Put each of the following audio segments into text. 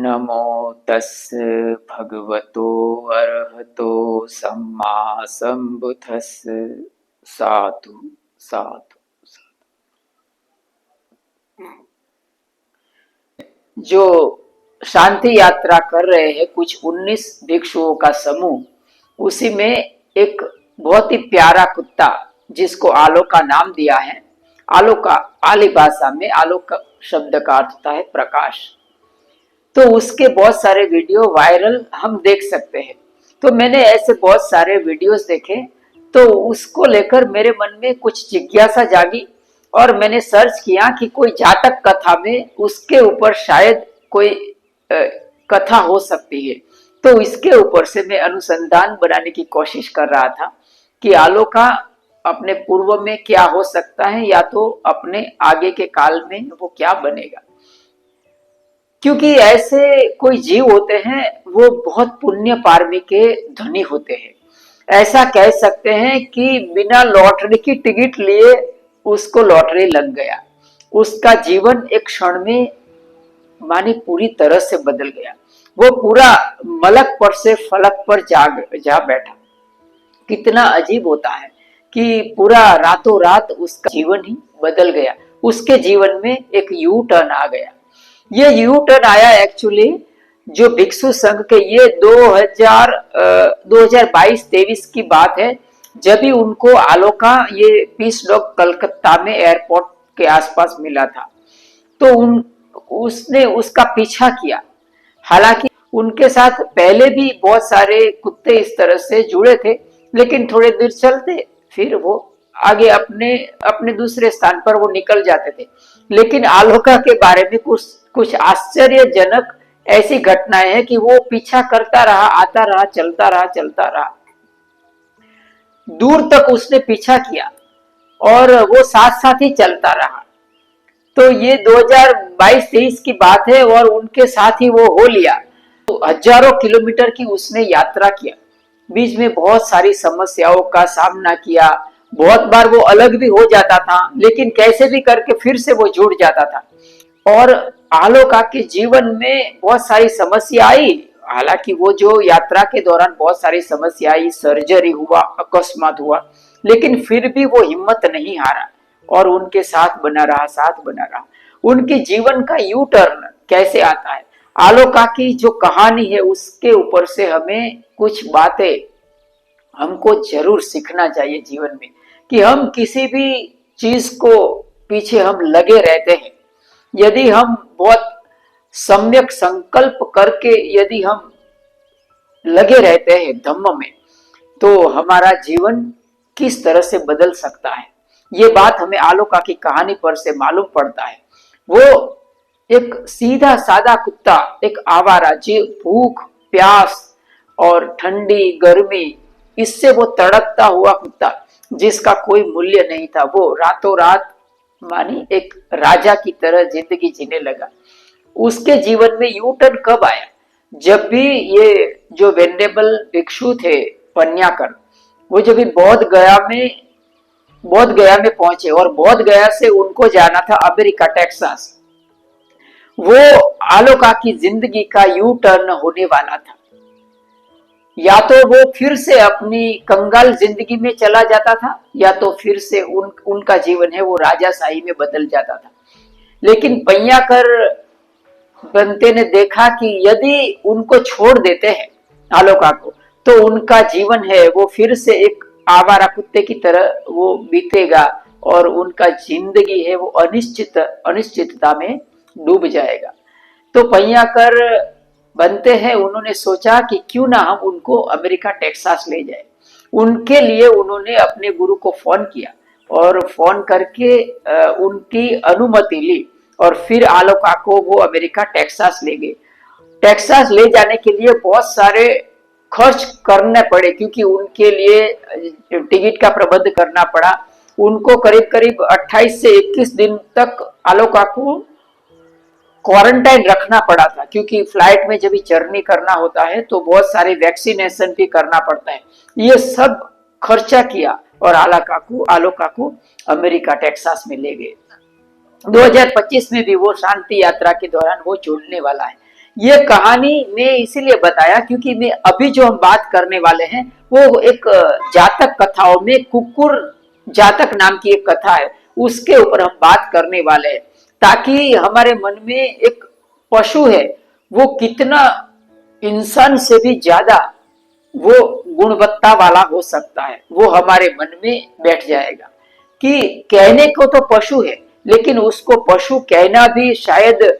नमो तस्य भगवतो अरहतो सम्मा सम्बुद्धस्य। साधु साधु साधु। जो शांति यात्रा कर रहे हैं कुछ 19 भिक्षुओं का समूह, उसी में एक बहुत ही प्यारा कुत्ता जिसको आलोक का नाम दिया है। आलोक का आली भाषा में आलोक शब्द का अर्थ होता है प्रकाश। तो उसके बहुत सारे वीडियो वायरल हम देख सकते हैं। तो मैंने ऐसे बहुत सारे वीडियोस देखे, तो उसको लेकर मेरे मन में कुछ जिज्ञासा जागी और मैंने सर्च किया कि कोई जातक कथा में उसके ऊपर शायद कोई कथा हो सकती है। तो इसके ऊपर से मैं अनुसंधान बनाने की कोशिश कर रहा था कि आलोका अपने पूर्व में क्या हो सकता है या तो अपने आगे के काल में वो क्या बनेगा। क्योंकि ऐसे कोई जीव होते हैं वो बहुत पुण्य पारमी के धनी होते हैं। ऐसा कह सकते हैं कि बिना लॉटरी की टिकट लिए उसको लॉटरी लग गया। उसका जीवन एक क्षण में मानी पूरी तरह से बदल गया। वो पूरा मलक पर से फलक पर जा बैठा। कितना अजीब होता है कि पूरा रातों रात उसका जीवन ही बदल गया। उसके जीवन में एक यू टर्न आ गया। ये यू टर्न आया एक्चुअली जो भिक्षु संघ के ये 2022-23 की बात है, जब भी उनको आलोका ये पीस डॉग कलकत्ता में एयरपोर्ट के आसपास मिला था। तो उसने उसका पीछा किया। हालांकि उनके साथ पहले भी बहुत सारे कुत्ते इस तरह से जुड़े थे, लेकिन थोड़े देर चलते फिर वो आगे अपने अपने दूसरे स्थान पर वो निकल जाते थे। लेकिन आलोका के बारे में कुछ आश्चर्यजनक ऐसी घटनाएं हैं कि वो पीछा करता रहा, आता रहा, चलता रहा। दूर तक उसने पीछा किया और वो साथ साथ ही चलता रहा। तो ये 2022-23 की बात है और उनके साथ ही वो हो लिया। तो हजारों किलोमीटर की उसने यात्रा किया। बीच में बहुत सारी समस्याओं का सामना किया। बहुत बार वो अलग भी हो जाता था, लेकिन कैसे भी करके फिर से वो जुड़ जाता था। और आलोका के जीवन में बहुत सारी समस्या आई। हालांकि वो जो यात्रा के दौरान बहुत सारी समस्या आई, सर्जरी हुआ, अकस्मात हुआ, लेकिन फिर भी वो हिम्मत नहीं हारा और उनके साथ बना रहा। उनके जीवन का यू टर्न कैसे आता है, आलोका की जो कहानी है उसके ऊपर से हमें कुछ बातें हमको जरूर सीखना चाहिए जीवन में। कि हम किसी भी चीज को पीछे हम लगे रहते हैं, यदि हम बहुत सम्यक संकल्प करके यदि हम लगे रहते हैं धम्म में, तो हमारा जीवन किस तरह से बदल सकता है, ये बात हमें आलोका की कहानी पर से मालूम पड़ता है। वो एक सीधा सादा कुत्ता, एक आवारा, जो भूख प्यास और ठंडी गर्मी इससे वो तड़पता हुआ कुत्ता जिसका कोई मूल्य नहीं था, वो रातों रात मानी एक राजा की तरह जिंदगी जीने लगा। उसके जीवन में यू टर्न कब आया, जब भी ये जो वेंडेबल भिक्षु थे पन्याकर, वो जब भी बोध गया में पहुंचे और बोध गया से उनको जाना था अमेरिका टेक्सास। वो आलोका की जिंदगी का यू टर्न होने वाला था। या तो वो फिर से अपनी कंगाल जिंदगी में चला जाता था, या तो फिर से उनका जीवन है वो राजाशाही में बदल जाता था। लेकिन पय्याकर बनते ने देखा कि यदि उनको छोड़ देते हैं आलोका को, तो उनका जीवन है वो फिर से एक आवारा कुत्ते की तरह वो बीतेगा और उनका जिंदगी है वो अनिश्चितता में डूब जाएगा। तो पय्याकर बनते हैं उन्होंने सोचा कि क्यों ना हम उनको अमेरिका टेक्सास ले जाए। उनके लिए उन्होंने अपने गुरु को फोन किया और फोन करके उनकी अनुमति ली और फिर आलोका को वो अमेरिका टेक्सास ले गए। टेक्सास ले जाने के लिए बहुत सारे खर्च करने पड़े, क्योंकि उनके लिए टिकट का प्रबंध करना पड़ा। उनको करीब करीब 28 से 21 दिन तक आलोका को क्वारंटाइन रखना पड़ा था, क्योंकि फ्लाइट में जब भी जर्नी करना होता है तो बहुत सारे वैक्सीनेशन भी करना पड़ता है। ये सब खर्चा किया और आलोका को अमेरिका टेक्सास में ले गए। 2025 में भी वो शांति यात्रा के दौरान वो जुड़ने वाला है। ये कहानी मैं इसीलिए बताया क्योंकि मैं अभी जो हम बात करने वाले हैं वो एक जातक कथाओं में कुकुर जातक नाम की एक कथा है, उसके ऊपर हम बात करने वाले हैं, ताकि हमारे मन में एक पशु है वो कितना इंसान से भी ज्यादा वो गुणवत्ता वाला हो सकता है, वो हमारे मन में बैठ जाएगा। कि कहने को तो पशु है, लेकिन उसको पशु कहना भी शायद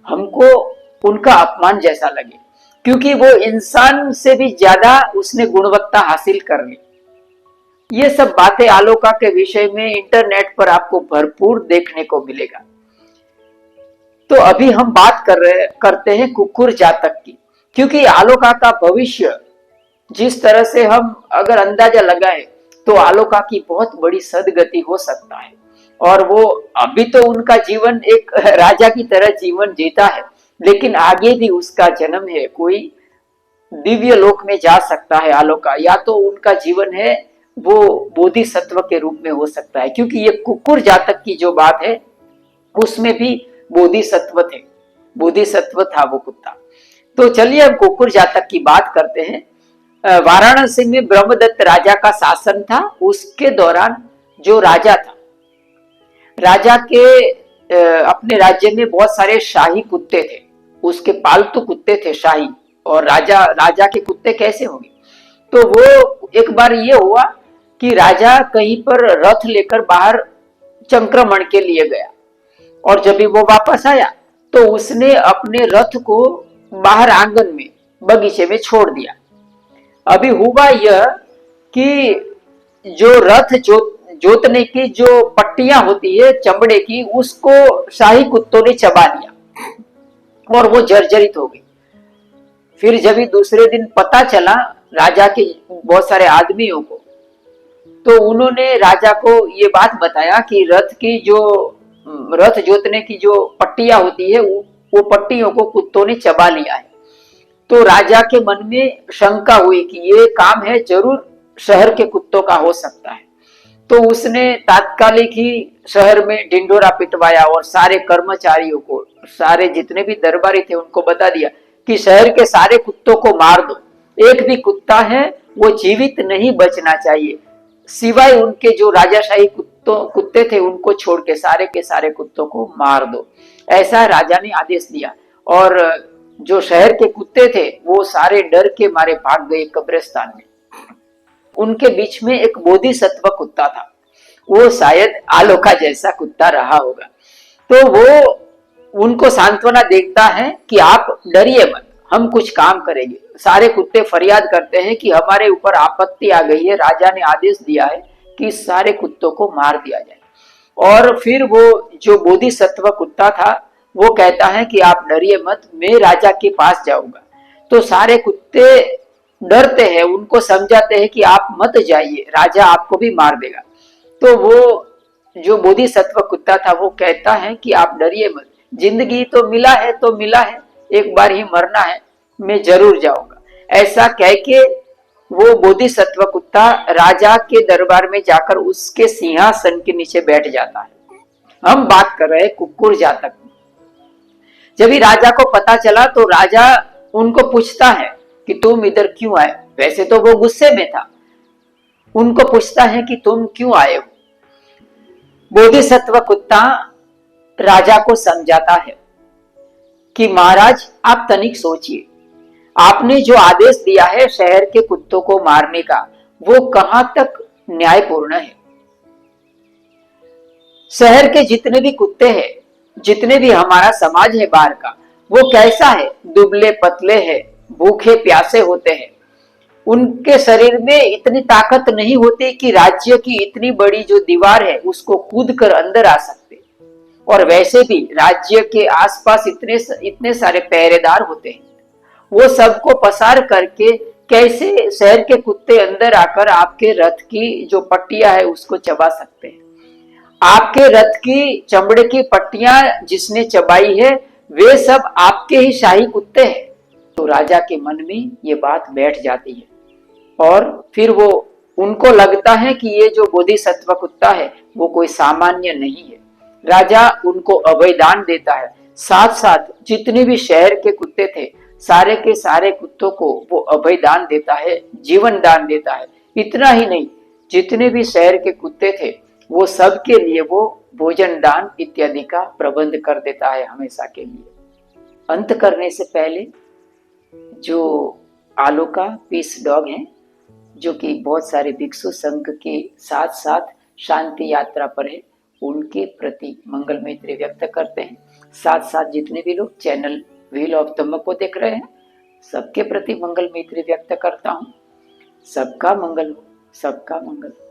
हमको उनका अपमान जैसा लगे, क्योंकि वो इंसान से भी ज्यादा उसने गुणवत्ता हासिल कर ली। ये सब बातें आलोका के विषय में इंटरनेट पर आपको भरपूर देखने को मिलेगा। तो अभी हम बात करते हैं कुकुर जातक की, क्योंकि आलोका का भविष्य जिस तरह से हम अगर अंदाजा लगाएं तो आलोका की बहुत बड़ी सदगति हो सकता है। और वो अभी तो उनका जीवन एक राजा की तरह जीवन जीता है, लेकिन आगे भी उसका जन्म है, कोई दिव्य लोक में जा सकता है आलोका, या तो उनका जीवन है वो बोधिसत्व के रूप में हो सकता है, क्योंकि ये कुकुर जातक की जो बात है उसमें भी बोधिसत्व थे, बोधिसत्व था वो कुत्ता। तो चलिए अब कुकुर जातक की बात करते हैं। वाराणसी में ब्रह्मदत्त राजा का शासन था। उसके दौरान जो राजा था, राजा के अपने राज्य में बहुत सारे शाही कुत्ते थे, उसके पालतू कुत्ते थे शाही। और राजा के कुत्ते कैसे होंगे? तो वो एक बार ये हुआ कि राजा कहीं पर रथ लेकर बाहर चंक्रमण के लिए गया, और जब भी वो वापस आया तो उसने अपने रथ को बाहर आंगन में बगीचे में छोड़ दिया। अभी हुआ यह कि जो रथ जोतने की जो पट्टियां होती है चमड़े की, उसको शाही कुत्तों ने चबा लिया और वो जर्जरित हो गई। फिर जब दूसरे दिन पता चला राजा के बहुत सारे आदमियों को, तो उन्होंने राजा को ये बात बताया कि रथ जोतने की जो पट्टियां होती है वो पट्टियों को कुत्तों ने चबा लिया है। तो राजा के मन में शंका हुई कि ये काम है जरूर शहर के कुत्तों का हो सकता है। तो उसने तात्कालिक ही शहर में ढिंढोरा पिटवाया और सारे कर्मचारियों को, सारे जितने भी दरबारी थे उनको बता दिया कि शहर के सारे कुत्तों को मार दो, एक भी कुत्ता है वो जीवित नहीं बचना चाहिए, सिवाय उनके जो राजाशाही कुत्ते थे उनको छोड़ के सारे कुत्तों को मार दो। ऐसा राजा ने आदेश दिया। और जो शहर के कुत्ते थे वो सारे डर के मारे भाग गए कब्रिस्तान में। उनके बीच में एक बोधिसत्व कुत्ता था, वो शायद आलोका जैसा कुत्ता रहा होगा। तो वो उनको सांत्वना देता है कि आप डरिए मत, हम कुछ काम करेंगे। सारे कुत्ते फरियाद करते हैं कि हमारे ऊपर आपत्ति आ गई है, राजा ने आदेश दिया है कि सारे कुत्तों को मार दिया जाए। और फिर वो जो बोधिसत्व कुत्ता था वो कहता है कि आप डरिए मत, मैं राजा के पास जाऊंगा। तो सारे कुत्ते डरते हैं, उनको समझाते हैं कि आप मत जाइए, राजा आपको भी मार देगा। तो वो जो बोधिसत्व कुत्ता था वो कहता है कि आप डरिए मत, जिंदगी तो मिला है, एक बार ही मरना है, मैं जरूर जाऊंगा। ऐसा कह के वो बोधिसत्व कुत्ता राजा के दरबार में जाकर उसके सिंहासन के नीचे बैठ जाता है। हम बात कर रहे हैं कुकुर जातक। जब ही राजा को पता चला तो राजा उनको पूछता है कि तुम इधर क्यों आए। वैसे तो वो गुस्से में था, उनको पूछता है कि तुम क्यों आए हो। बोधिसत्व कुत्ता राजा को समझाता है कि महाराज आप तनिक सोचिए, आपने जो आदेश दिया है शहर के कुत्तों को मारने का, वो कहां तक न्यायपूर्ण है। शहर के जितने भी कुत्ते हैं, जितने भी हमारा समाज है बाहर का, वो कैसा है, दुबले पतले हैं, भूखे प्यासे होते हैं, उनके शरीर में इतनी ताकत नहीं होती कि राज्य की इतनी बड़ी जो दीवार है उसको कूद कर अंदर आ सकते। और वैसे भी राज्य के आसपास इतने सारे पहरेदार होते हैं, वो सबको पसार करके कैसे शहर के कुत्ते अंदर आकर आपके रथ की जो पट्टियां है उसको चबा सकते हैं। आपके रथ की चमड़े की पट्टियां जिसने चबाई है वे सब आपके ही शाही कुत्ते हैं। तो राजा के मन में ये बात बैठ जाती है, और फिर वो उनको लगता है कि ये जो बोधिसत्व कुत्ता है वो कोई सामान्य नहीं है। राजा उनको अभयदान देता है, साथ साथ जितने भी शहर के कुत्ते थे, सारे के सारे कुत्तों को वो अभय दान देता है, जीवन दान देता है। इतना ही नहीं, जितने भी शहर के कुत्ते थे वो सब के लिए वो भोजन दान इत्यादि का प्रबंध कर देता है हमेशा के लिए। अंत करने से पहले जो आलो का पीस डॉग है, जो कि बहुत सारे भिक्षु संघ के साथ साथ शांति यात्रा पर है, उनके प्रति मंगल मैत्री व्यक्त करते हैं। साथ साथ जितने भी लोग चैनल व्हील ऑफ तम्बक को देख रहे हैं, सबके प्रति मंगल मैत्री व्यक्त करता हूँ। सबका मंगल हो, सबका मंगल हो।